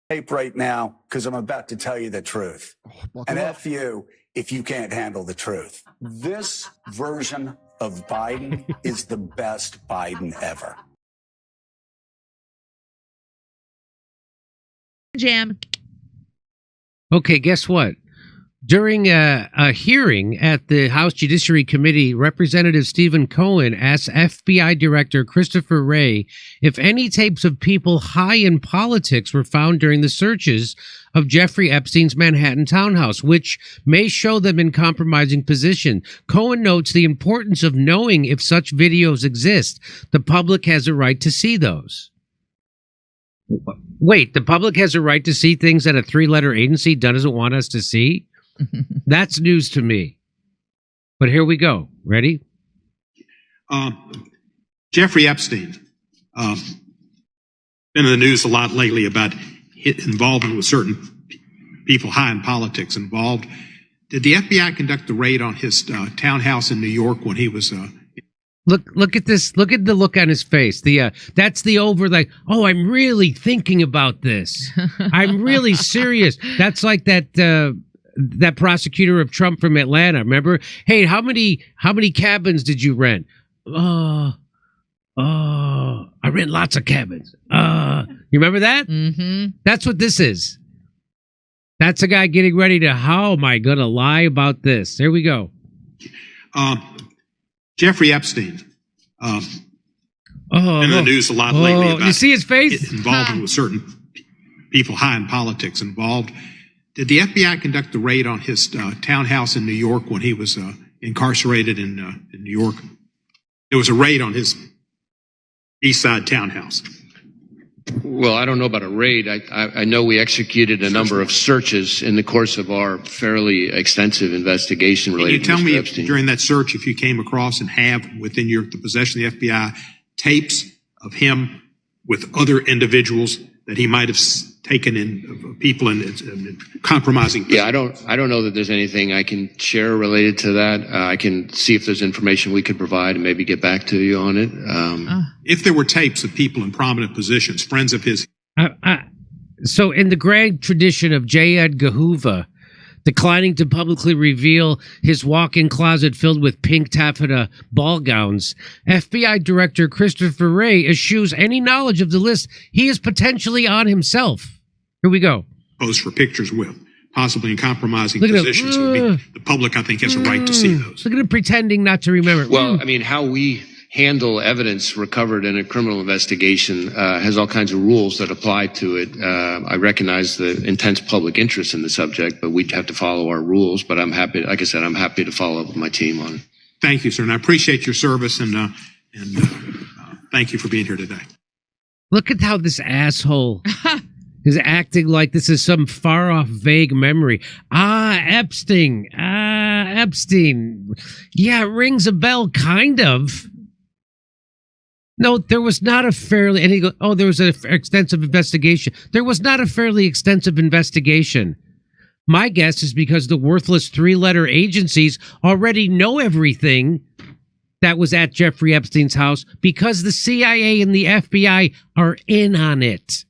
Tape right now because I'm about to tell you the truth. And F you if you can't handle the truth. This version of Biden is the best Biden ever. Jam. Okay, guess what? During a hearing at the House Judiciary Committee, Representative Stephen Cohen asked FBI Director Christopher Wray if any tapes of people high in politics were found during the searches of Jeffrey Epstein's Manhattan townhouse, which may show them in compromising position. Cohen notes the importance of knowing if such videos exist. The public has a right to see those. Wait, the public has a right to see things that a three-letter agency doesn't want us to see? That's news to me. But here we go. Ready? Jeffrey Epstein. Been in the news a lot lately about involvement with certain people high in politics involved. Did the FBI conduct the raid on his townhouse in New York when he was... Look at this. Look at the look on his face. That's the over like, oh, I'm really thinking about this. I'm really serious. That's like that prosecutor of Trump from Atlanta. Remember? Hey, how many cabins did you rent? I rent lots of cabins. You remember that? Mm-hmm. That's what this is. That's a guy getting ready to, how am I going to lie about this? There we go. Jeffrey Epstein. Been in the news a lot lately about you see his face? Involvement with certain people high in politics involved. Did the FBI conduct the raid on his townhouse in New York when he was incarcerated in New York? There was a raid on his East Side townhouse. Well, I don't know about a raid. I know we executed a number of searches in the course of our fairly extensive investigation related to Mr. Epstein. Can you tell me during that search if you came across and have within the possession of the FBI tapes of him with other individuals that he might have taken in people in compromising positions? Yeah, I don't know that there's anything I can share related to that. I can see if there's information we could provide and maybe get back to you on it. If there were tapes of people in prominent positions, friends of his... So in the grand tradition of J. Edgar Hoover declining to publicly reveal his walk-in closet filled with pink taffeta ball gowns, FBI Director Christopher Wray eschews any knowledge of the list he is potentially on himself. Here we go. Posed for pictures with, possibly in compromising positions. The public, I think, has a right to see those. Look at him pretending not to remember. Well, I mean, how we handle evidence recovered in a criminal investigation has all kinds of rules that apply to it. I recognize the intense public interest in the subject, but we'd have to follow our rules. But I'm happy, like I said, I'm happy to follow up with my team on it. Thank you, sir. And I appreciate your service and thank you for being here today. Look at how this asshole is acting like this is some far-off, vague memory. Epstein. Epstein. Yeah, it rings a bell, kind of. No, there was not a fairly... And he goes, oh, there was an extensive investigation. There was not a fairly extensive investigation. My guess is because the worthless three-letter agencies already know everything that was at Jeffrey Epstein's house because the CIA and the FBI are in on it.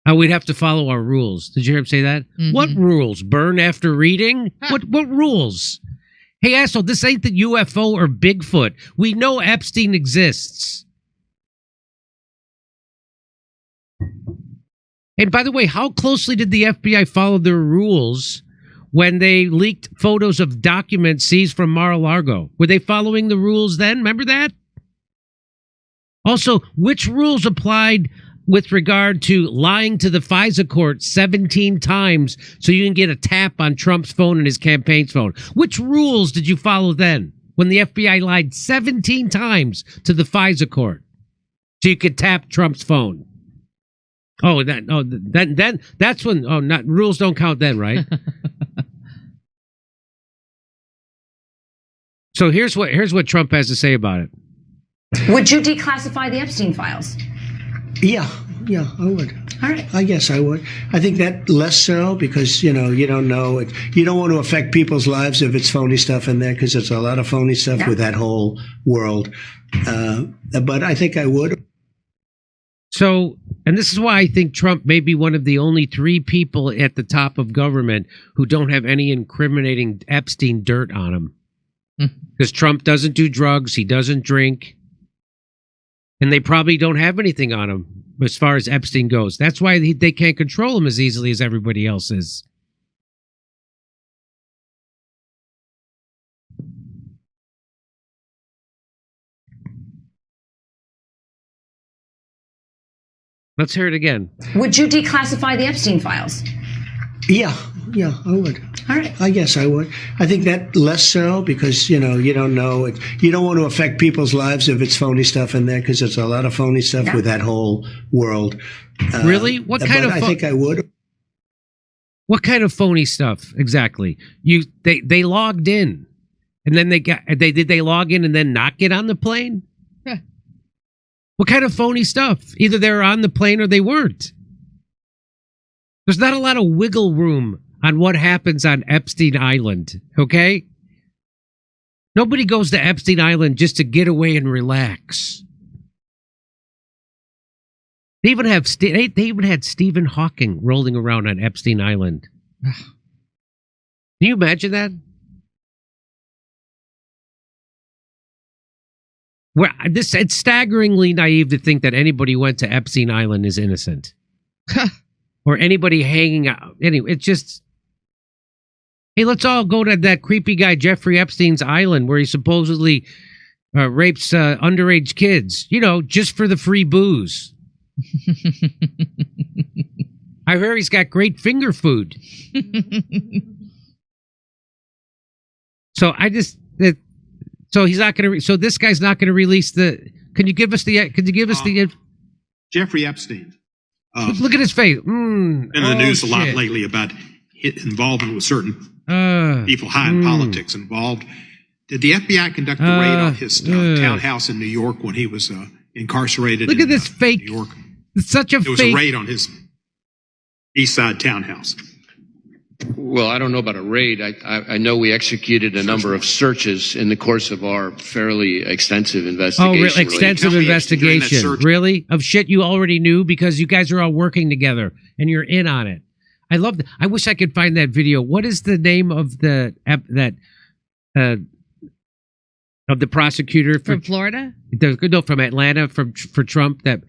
We'd have to follow our rules. Did you hear him say that? Mm-hmm. What rules? Burn after reading? What rules? Hey, asshole, this ain't the UFO or Bigfoot. We know Epstein exists. And by the way, how closely did the FBI follow their rules when they leaked photos of documents seized from Mar-a-Lago? Were they following the rules then? Remember that? Also, which rules applied with regard to lying to the FISA court 17 times so you can get a tap on Trump's phone and his campaign's phone? Which rules did you follow then when the FBI lied 17 times to the FISA court so you could tap Trump's phone? That's when, not rules don't count then, right? So here's what Trump has to say about it. Would you declassify the Epstein files? Yeah, I would. All right. I guess I would. I think that less so because, you don't know it. You don't want to affect people's lives if it's phony stuff in there because there's a lot of phony stuff with that whole world. But I think I would. So, and this is why I think Trump may be one of the only 3 people at the top of government who don't have any incriminating Epstein dirt on him. Because Trump doesn't do drugs, he doesn't drink, and they probably don't have anything on him as far as Epstein goes. That's why they can't control him as easily as everybody else is. Let's hear it again. Would you declassify the Epstein files? Yeah, I would. All right. I guess I would. I think that less so because, you don't know it. You don't want to affect people's lives if it's phony stuff in there because there's a lot of phony stuff with that whole world. Really? What kind of I think I would. What kind of phony stuff exactly? They logged in and then did they log in and then not get on the plane? Huh. What kind of phony stuff? Either they were on the plane or they weren't. There's not a lot of wiggle room on what happens on Epstein Island, okay? Nobody goes to Epstein Island just to get away and relax. They even had Stephen Hawking rolling around on Epstein Island. Can you imagine that? It's staggeringly naive to think that anybody who went to Epstein Island is innocent. Or anybody hanging out. Anyway, it's just, hey, let's all go to that creepy guy Jeffrey Epstein's island where he supposedly rapes underage kids, just for the free booze. I heard he's got great finger food. So he's not going to. So this guy's not going to release the. Can you give us the? Jeffrey Epstein? Look at his face. Been in the news a lot lately about involvement with certain people high in politics involved. Did the FBI conduct a raid on his townhouse in New York when he was incarcerated? Look at this fake. New York. It's such a fake. There was a raid on his East Side townhouse. Well, I don't know about a raid. I know we executed a number of searches in the course of our fairly extensive investigation. Oh, extensive investigation. Really? Of shit you already knew because you guys are all working together and you're in on it. I love that. I wish I could find that video. What is the name of the prosecutor from Florida? No, from Atlanta for Trump. Okay.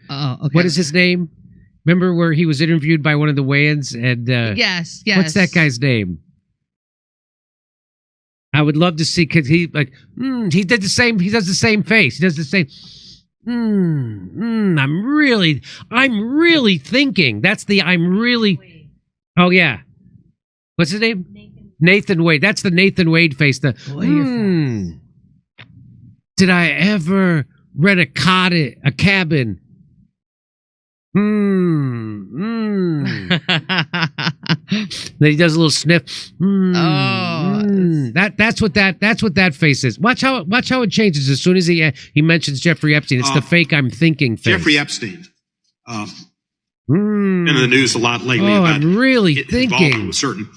What is his name? Remember where he was interviewed by one of the Wayans and yes. What's that guy's name? I would love to see because he did the same. He does the same face. He does the same. I'm really thinking. That's the I'm really. Oh yeah, what's his name? Nathan Wade. That's the Nathan Wade face. The Did I ever rent a cabin? Then he does a little sniff. That's what that face is. Watch how it changes as soon as he mentions Jeffrey Epstein. It's the fake I'm thinking face. Jeffrey Epstein. Been in the news a lot lately about I'm really involvement with certain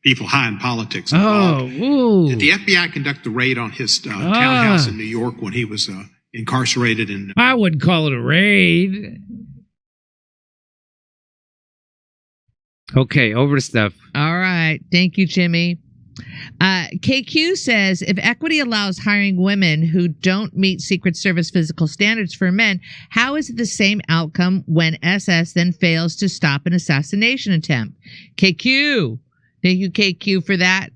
people high in politics involved. Did the FBI conduct a raid on his townhouse in New York when he was incarcerated in? I wouldn't call it a raid. Okay, over to Steph. All right. Thank you, Jimmy. KQ says, if equity allows hiring women who don't meet Secret Service physical standards for men, how is it the same outcome when SS then fails to stop an assassination attempt? KQ. Thank you, KQ, for that.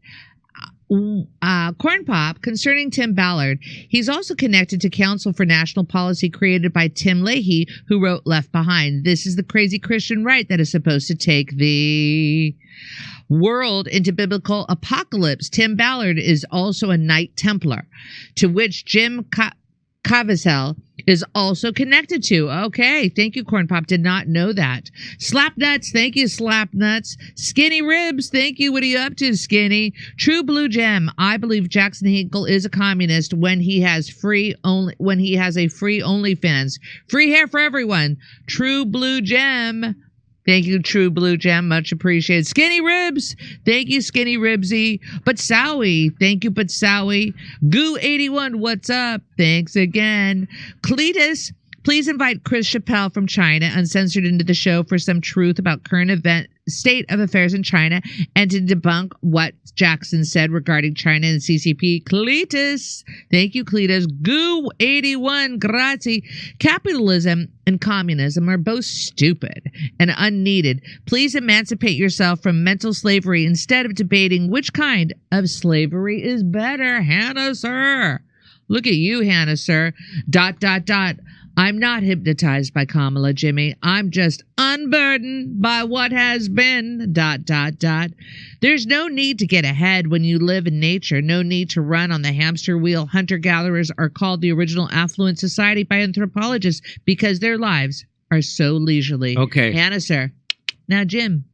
Cornpop, concerning Tim Ballard, he's also connected to Council for National Policy created by Tim Leahy, who wrote Left Behind. This is the crazy Christian right that is supposed to take the world into biblical apocalypse. Tim Ballard is also a Knight Templar, to which Jim Caviezel is also connected to. Okay, thank you, Cornpop. Did not know that. Slapnuts, thank you, Slapnuts. Skinny Ribs, thank you. What are you up to, Skinny? True Blue Gem, I believe Jackson Hinkle is a communist when he has a free OnlyFans. Free hair for everyone. True Blue Gem. Thank you, True Blue Gem. Much appreciated. Skinny Ribs. Thank you, Skinny Ribsy. Batsawi. Thank you, Batsawi. Goo81. What's up? Thanks again. Cletus Please invite Chris Chappelle from China, uncensored, into the show for some truth about current state of affairs in China and to debunk what Jackson said regarding China and CCP. Cletus. Thank you, Cletus. Goo81. Grazie. Capitalism and communism are both stupid and unneeded. Please emancipate yourself from mental slavery instead of debating which kind of slavery is better. Hannah, sir. Look at you, Hannah, sir. ... I'm not hypnotized by Kamala, Jimmy. I'm just unburdened by what has been... ... There's no need to get ahead when you live in nature. No need to run on the hamster wheel. Hunter-gatherers are called the original affluent society by anthropologists because their lives are so leisurely. Okay. Hannah, sir. Now, Jim.